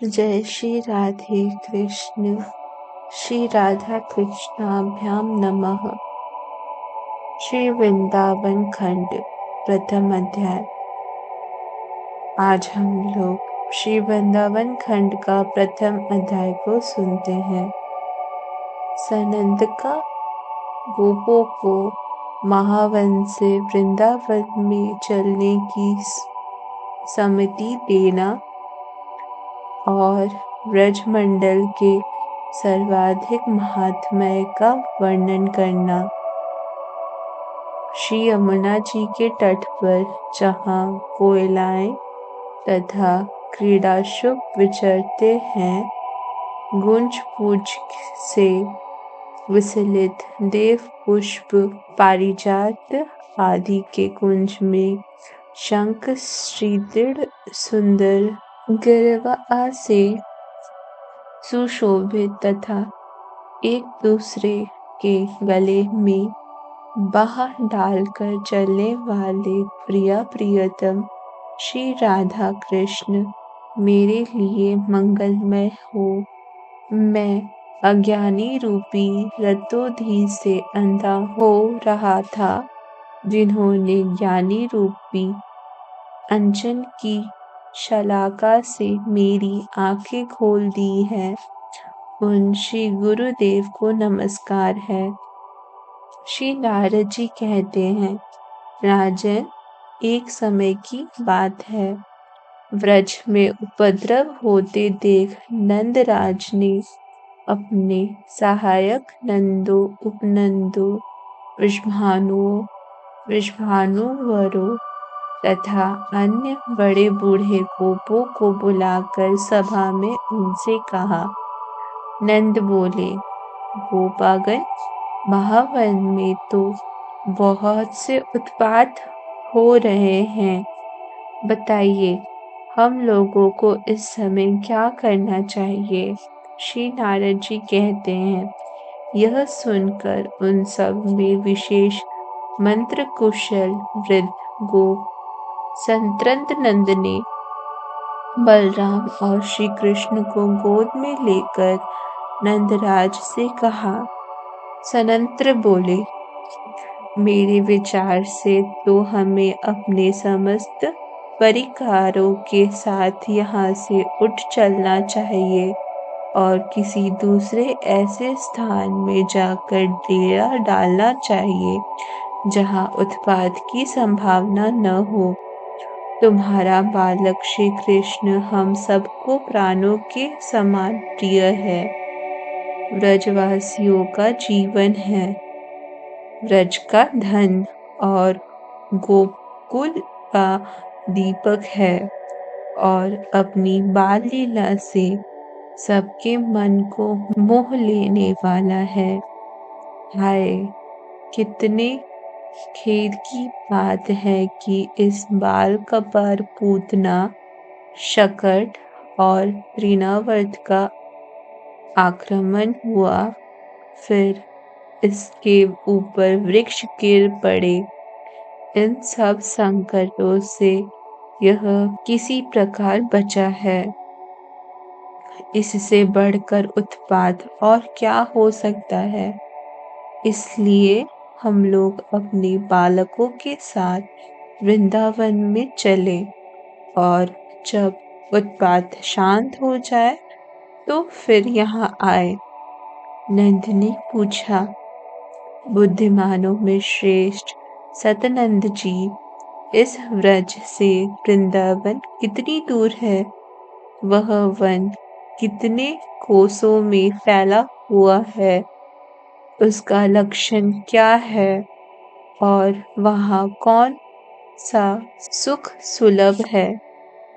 जय श्री राधे कृष्ण। श्री राधा कृष्णाभ्याम नमः। श्री वृंदावन खंड प्रथम अध्याय। आज हम लोग श्री वृंदावन खंड का प्रथम अध्याय को सुनते हैं। सनंदका गोपों को महावन से वृंदावन में चलने की सम्मति देना और ब्रजमंडल के सर्वाधिक महात्म्य का वर्णन करना। श्री यमुना जी के तट पर जहाँ कोयलाएं तथा क्रीड़ाशुभ विचरते हैं, गुंज पूज से विसलित देव पुष्प पारिजात आदि के कुंज में शंख श्रीदृढ़ सुंदर गिरवा से सुशोभित तथा एक दूसरे के गले में बाह डालकर चलने वाले प्रिया प्रियतम श्री राधा कृष्ण मेरे लिए मंगलमय हो। मैं अज्ञानी रूपी रतोधि से अंधा हो रहा था, जिन्होंने ज्ञानी रूपी अंजन की शलाका से मेरी आंखें खोल दी हैं, उन श्री गुरुदेव को नमस्कार है। श्री नारद जी कहते हैं, राजन, एक समय की बात है। व्रज में उपद्रव होते देख नंदराज ने अपने सहायक नंदों, उपनंदों, वृषभानुओं, वृषभानुवरों तथा अन्य बड़े बूढ़े गोपों को बुलाकर सभा में उनसे कहा। नंद बोले, गोपागण, महावन में तो बहुत से उत्पात हो रहे हैं। बताइए, हम लोगों को इस समय क्या करना चाहिए? श्री नारद जी कहते हैं, यह सुनकर उन सब में विशेष मंत्र कुशल वृद्ध गोप संतृप्त नंद ने बलराम और श्री कृष्ण को गोद में लेकर नंदराज से कहा। सनंत्र बोले, मेरे विचार से तो हमें अपने समस्त परिकारों के साथ यहाँ से उठ चलना चाहिए और किसी दूसरे ऐसे स्थान में जाकर डेरा डालना चाहिए जहाँ उत्पात की संभावना न हो। तुम्हारा बालक श्री कृष्ण हम सबको प्राणों के समान प्रिय है, व्रजवासियों का जीवन है, व्रज का धन और गोकुल का दीपक है और अपनी बाल लीला से सबके मन को मोह लेने वाला है। हाय, कितने खेद की बात है कि इस बाल कपार पूतना शकट और तृणावर्त का आक्रमण हुआ, फिर इसके ऊपर वृक्ष गिर पड़े। इन सब संकटों से यह किसी प्रकार बचा है। इससे बढ़कर उत्पात और क्या हो सकता है? इसलिए हम लोग अपने बालकों के साथ वृंदावन में चले और जब उत्पात शांत हो जाए तो फिर यहाँ आए। नंद ने पूछा, बुद्धिमानों में श्रेष्ठ सतनंद जी, इस व्रज से वृंदावन कितनी दूर है? वह वन कितने कोसों में फैला हुआ है? उसका लक्षण क्या है और वहाँ कौन सा सुख सुलभ है?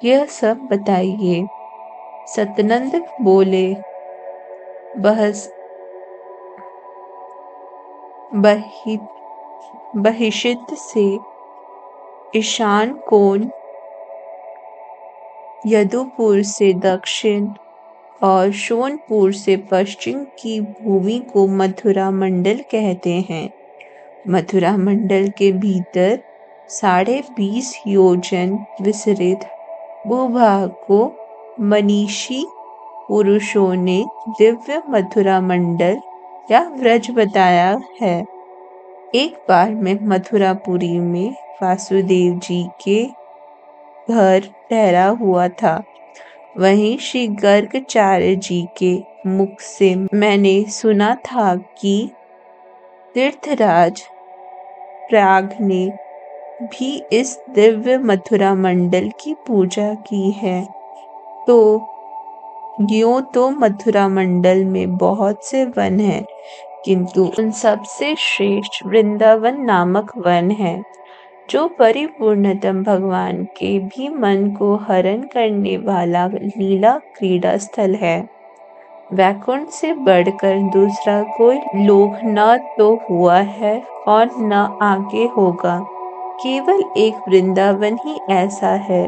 यह सब बताइए। सतनंद बोले, बहिष्ठ से ईशान कोण, यदुपुर से दक्षिण और सोनपुर से पश्चिम की भूमि को मथुरा मंडल कहते हैं। मथुरा मंडल के भीतर 20.5 योजन विस्तृत भूभाग को मनीषी पुरुषों ने दिव्य मथुरा मंडल या व्रज बताया है। एक बार मैं मथुरापुरी में वासुदेव जी के घर ठहरा हुआ था। वहीं श्री गर्गाचार्य जी के मुख से मैंने सुना था कि तीर्थराज प्रयाग ने भी इस दिव्य मथुरा मंडल की पूजा की है। तो यूं तो मथुरा मंडल में बहुत से वन हैं, किंतु उन सबसे श्रेष्ठ वृंदावन नामक वन है, जो परिपूर्णतम भगवान के भी मन को हरण करने वाला लीला क्रीड़ा स्थल है। वैकुंठ से बढ़कर दूसरा कोई लोक न तो हुआ है और न आगे होगा। केवल एक वृंदावन ही ऐसा है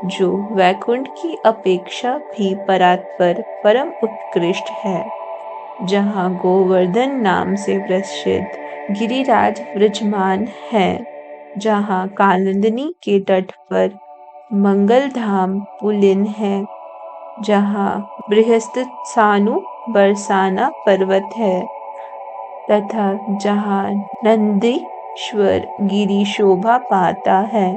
जो वैकुंठ की अपेक्षा भी परात्पर परम उत्कृष्ट है, जहाँ गोवर्धन नाम से प्रसिद्ध गिरिराज विराजमान है, जहाँ कालिंदी के तट पर मंगलधाम पुलिन है, जहाँ बृहस्पतिसानु बरसाना पर्वत है, तथा जहाँ नंदीश्वर गिरि शोभा पाता है,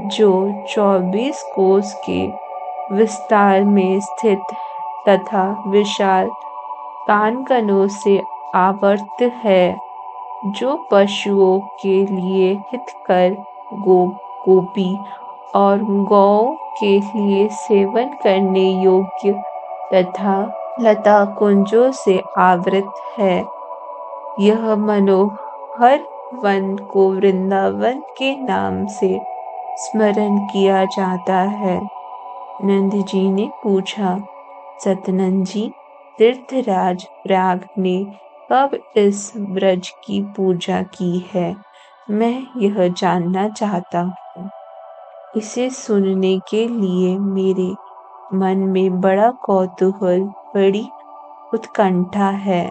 जो 24 कोस के विस्तार में स्थित तथा विशाल काननों से आवृत है, जो पशुओं के लिए हितकर गोपी और गौओं के लिए सेवन करने योग्य तथा लता कुंजों से आवृत है। यह मनोहर वन को वृंदावन के नाम से स्मरण किया जाता है। नंद जी ने पूछा, सतनंद जी, तीर्थराज प्रयाग ने कब इस ब्रज की पूजा की है? मैं यह जानना चाहता हूँ। इसे सुनने के लिए मेरे मन में बड़ा कौतूहल, बड़ी उत्कंठा है।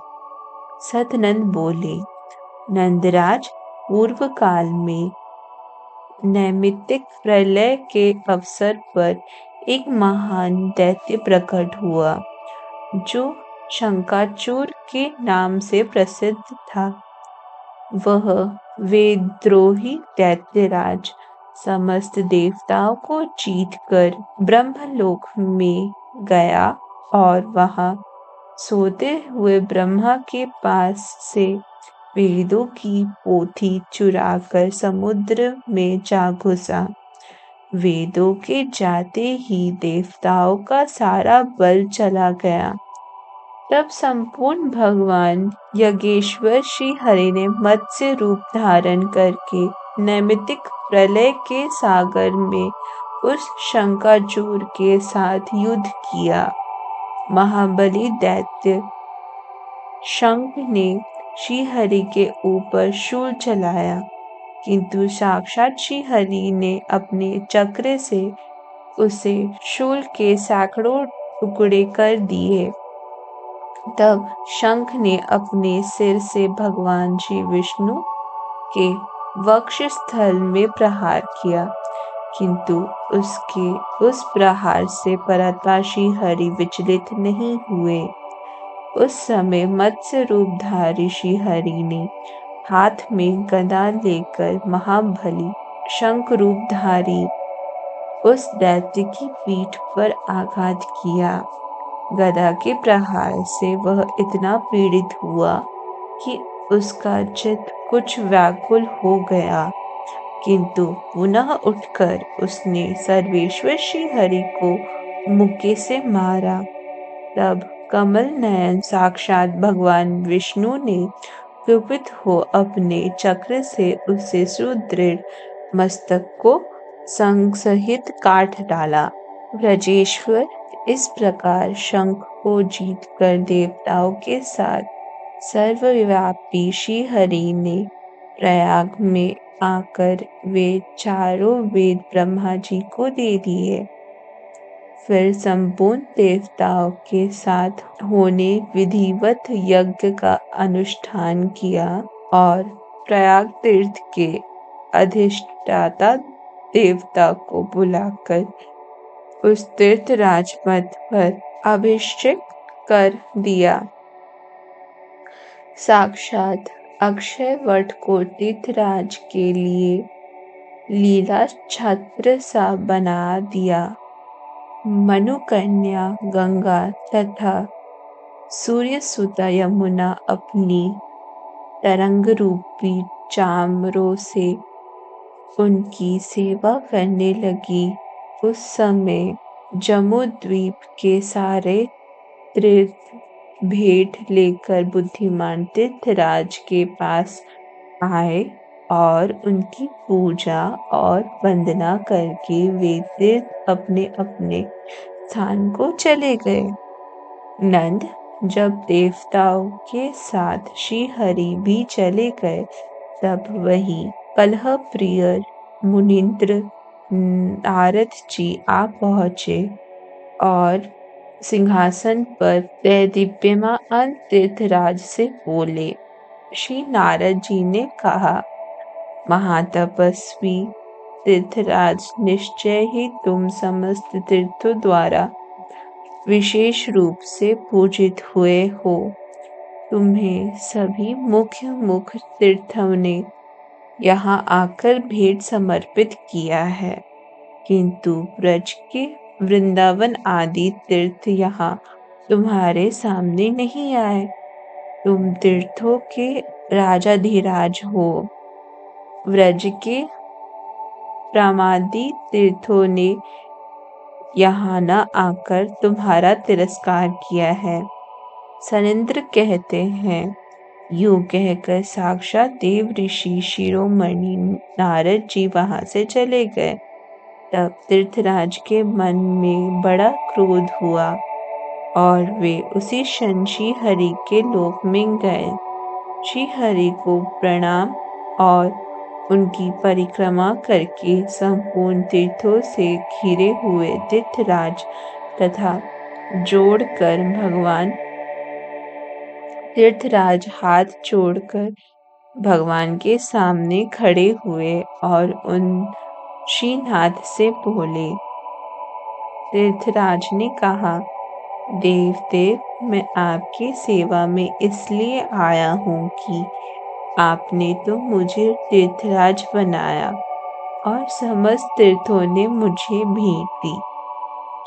सतनंद बोले, नंदराज, पूर्व काल में नैमित्तिक प्रलय के अवसर पर एक महान दैत्य प्रकट हुआ, जो शंखाचूर के नाम से प्रसिद्ध था। वह वेदद्रोही दैत्यराज समस्त देवताओं को जीतकर ब्रह्मलोक में गया और वहां सोते हुए ब्रह्मा के पास से वेदों की पोथी चुराकर समुद्र में जा घुसा। वेदों के जाते ही देवताओं का सारा बल चला गया। तब संपूर्ण भगवान यज्ञेश्वर श्री हरि ने मत्स्य रूप धारण करके नैमित्तिक प्रलय के सागर में उस शंखाचूर के साथ युद्ध किया। महाबली दैत्य शंख ने श्री हरि के ऊपर शूल चलाया, किंतु साक्षात श्री हरि ने अपने चक्र से उसे शूल के सैकड़ों टुकड़े कर दिए। तब शंख ने अपने सिर से भगवान श्री विष्णु के वक्षस्थल में प्रहार किया, किंतु उसके उस प्रहार से परात्पर श्री हरि विचलित नहीं हुए। उस समय मत्स्य रूपधारी श्री हरि ने हाथ में गदा लेकर महाबली शंख रूपधारी उस दैत्य की पीठ पर आघात किया। गदा के प्रहार से वह इतना पीड़ित हुआ कि उसका चित्त कुछ व्याकुल हो गया, किंतु पुनः उठकर उसने सर्वेश्वर श्री हरि को मुक्के से मारा। तब कमल नयन साक्षात भगवान विष्णु ने कुपित हो अपने चक्र से उसे सुदृढ़ मस्तक को संग सहित काट डाला। ब्रजेश्वर इस प्रकार शंख को जीतकर देवताओं के साथ सर्वव्यापी श्री हरि ने प्रयाग में आकर वे चारों वेद ब्रह्मा जी को दे दिए। फिर संपूर्ण देवताओं के साथ होने विधिवत यज्ञ का अनुष्ठान किया और प्रयाग तीर्थ के अधिष्ठाता देवता को बुलाकर उस तीर्थ राजपथ पर अभिषेक कर दिया। साक्षात अक्षय वट को तीर्थराज के लिए लीला छत्र सा बना दिया। मनुकन्या गंगा तथा सूर्यसुता यमुना अपनी तरंग रूपी चामरों से उनकी सेवा करने लगी। उस समय जम्बूद्वीप के सारे तीर्थ भेंट लेकर बुद्धिमान तीर्थराज के पास आए और उनकी पूजा और वंदना करके वे तीर्थ अपने अपने स्थान को चले गए। नंद जब देवताओं के साथ श्री हरि भी चले गए तब वही कलह प्रिय मुनींद्र नारद जी आ पहुँचे और सिंहासन पर दैदीप्यमान तीर्थराज से बोले। श्री नारद जी ने कहा, महातपस्वी तीर्थराज, निश्चय ही तुम समस्त तीर्थों द्वारा विशेष रूप से पूजित हुए हो। तुम्हें सभी मुख्य तीर्थों ने यहाँ आकर भेंट समर्पित किया है, किंतु ब्रज के वृंदावन आदि तीर्थ यहाँ तुम्हारे सामने नहीं आए। तुम तीर्थों के राजाधिराज हो। व्रज के प्रमादी तीर्थों ने यहाँ न आकर तुम्हारा तिरस्कार किया है। सनिंद्र कहते हैं, यूं कहकर साक्षात देव ऋषि शिरोमणि नारद जी वहां से चले गए। तब तीर्थराज के मन में बड़ा क्रोध हुआ और वे उसी क्षण श्री हरि के लोक में गए। श्री हरि को प्रणाम और उनकी परिक्रमा करके संपूर्ण तीर्थों से घिरे हुए तीर्थराज तथा जोड़कर भगवान तीर्थराज हाथ जोड़कर भगवान के सामने खड़े हुए और उन श्रीनाथ से बोले। तीर्थराज ने कहा, देव मैं आपकी सेवा में इसलिए आया हूँ कि आपने तो मुझे तीर्थराज बनाया और समस्त तीर्थों ने मुझे भेंट दी,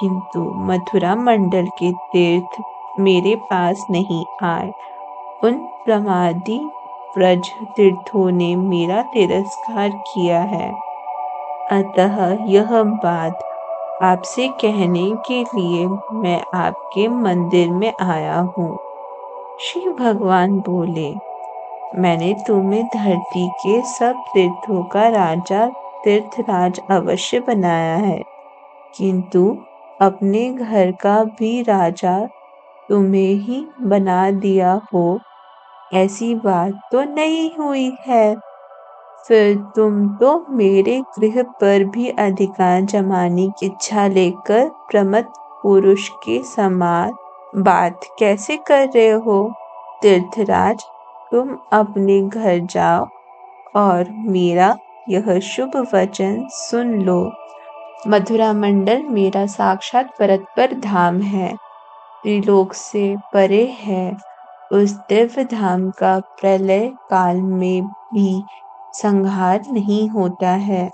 किंतु मथुरा मंडल के तीर्थ मेरे पास नहीं आए। उन प्रमादी व्रज तीर्थों ने मेरा तिरस्कार किया है। अतः यह बात आपसे कहने के लिए मैं आपके मंदिर में आया हूँ। श्री भगवान बोले, मैंने तुम्हें धरती के सब तीर्थों का राजा तीर्थराज अवश्य बनाया है, किंतु अपने घर का भी राजा तुम्हें ही बना दिया हो, ऐसी बात तो नहीं हुई है। फिर तुम तो मेरे गृह पर भी अधिकार जमाने की इच्छा लेकर प्रमत्त पुरुष के समान बात कैसे कर रहे हो? तीर्थराज, तुम अपने घर जाओ और मेरा यह शुभ वचन सुन लो। मथुरा मंडल मेरा साक्षात परतपर धाम है, त्रिलोक से परे है। उस दिव्य धाम का प्रलय काल में भी संहार नहीं होता है।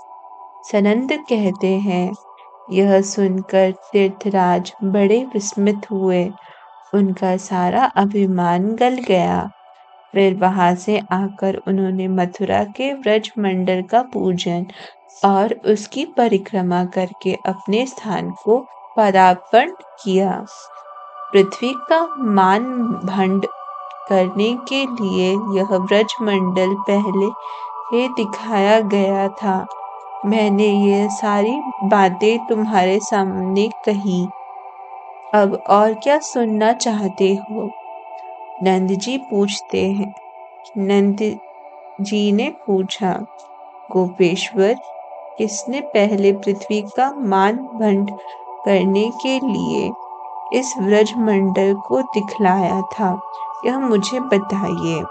सनंद कहते हैं, यह सुनकर तीर्थराज बड़े विस्मित हुए। उनका सारा अभिमान गल गया। फिर वहां से आकर उन्होंने मथुरा के व्रज मंडल का पूजन और उसकी परिक्रमा करके अपने स्थान को पदार्पण किया। पृथ्वी का मान भंड करने के लिए यह व्रज मंडल पहले ही दिखाया गया था। मैंने ये सारी बातें तुम्हारे सामने कही, अब और क्या सुनना चाहते हो? नंद जी पूछते हैं। नंद जी ने पूछा, गोपेश्वर, किसने पहले पृथ्वी का मान भंड करने के लिए इस व्रज मंडल को दिखलाया था, यह मुझे बताइए।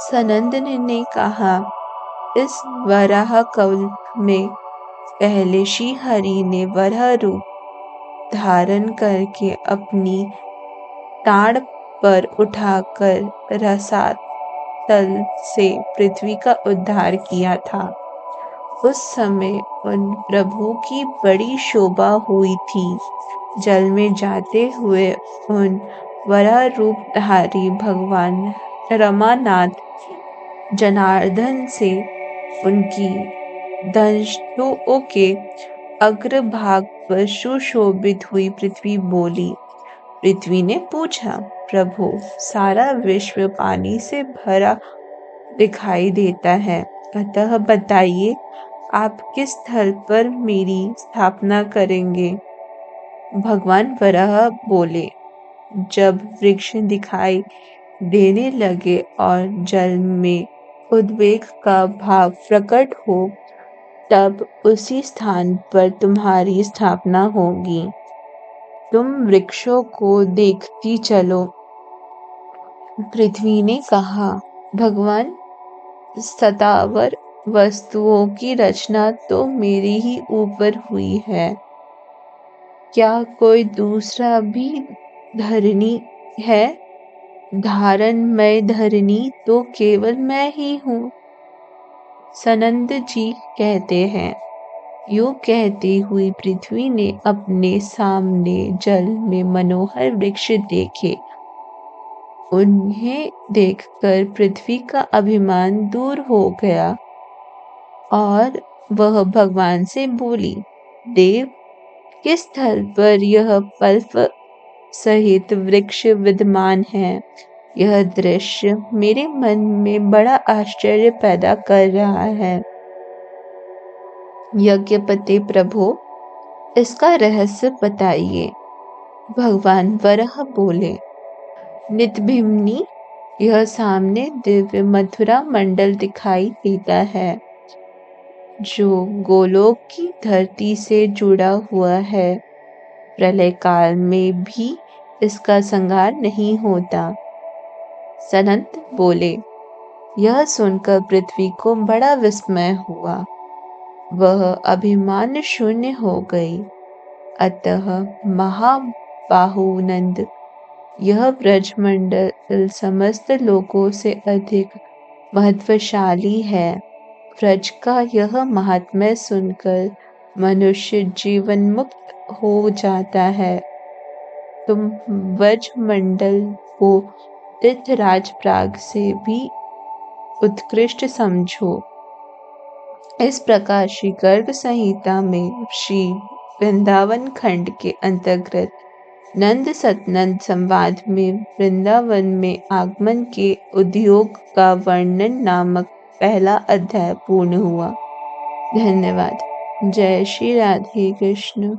सनंद ने कहा, इस वराह कल्प में पहले श्री हरि ने वराह रूप धारण करके अपनी टाड़ पर उठाकर रसातल से पृथ्वी का उद्धार किया था। उस समय उन प्रभु की बड़ी शोभा हुई थी। जल में जाते हुए उन वराह रूपधारी भगवान रमानाथ जनार्दन से उनकी दंष्टुओं के अग्रभाग पर सुशोभित हुई पृथ्वी बोली। पृथ्वी ने पूछा, प्रभु, सारा विश्व पानी से भरा दिखाई देता है, अतः बताइए आप किस स्थल पर मेरी स्थापना करेंगे? भगवान वराह बोले, जब वृक्ष दिखाई देने लगे और जल में उद्वेग का भाव प्रकट हो, तब उसी स्थान पर तुम्हारी स्थापना होगी। तुम वृक्षों को देखती चलो। पृथ्वी ने कहा, भगवान, सतावर वस्तुओं की रचना तो मेरे ही ऊपर हुई है। क्या कोई दूसरा भी धरनी है? धारणमय धरनी तो केवल मैं ही हूँ। सनंद जी कहते हैं, यूं कहती हुई पृथ्वी ने अपने सामने जल में मनोहर वृक्ष देखे। उन्हें देखकर पृथ्वी का अभिमान दूर हो गया और वह भगवान से बोली, देव, किस स्थल पर यह पल्प सहित वृक्ष विद्यमान है? यह दृश्य मेरे मन में बड़ा आश्चर्य पैदा कर रहा है। यज्ञपति प्रभु, इसका रहस्य बताइए। भगवान वराह बोले, नितभिमनी, यह सामने दिव्य मथुरा मंडल दिखाई देता है, जो गोलोक की धरती से जुड़ा हुआ है। प्रलय काल में भी इसका संहार नहीं होता। सनंत बोले, यह सुनकर पृथ्वी को बड़ा विस्मय हुआ। वह अभिमान शून्य हो गई। अतः महाबाहुनंद, यह ब्रजमंडल समस्त लोगों से अधिक महत्वशाली है। ब्रज का यह महात्म्य सुनकर मनुष्य जीवन मुक्त हो जाता है। तुम ब्रजमंडल को तीर्थराज प्राग से भी उत्कृष्ट समझो। इस प्रकार श्री गर्ग संहिता में श्री वृंदावन खंड के अंतर्गत नंद सतनंद संवाद में वृंदावन में आगमन के उद्योग का वर्णन नामक पहला अध्याय पूर्ण हुआ। धन्यवाद। जय श्री राधे कृष्ण।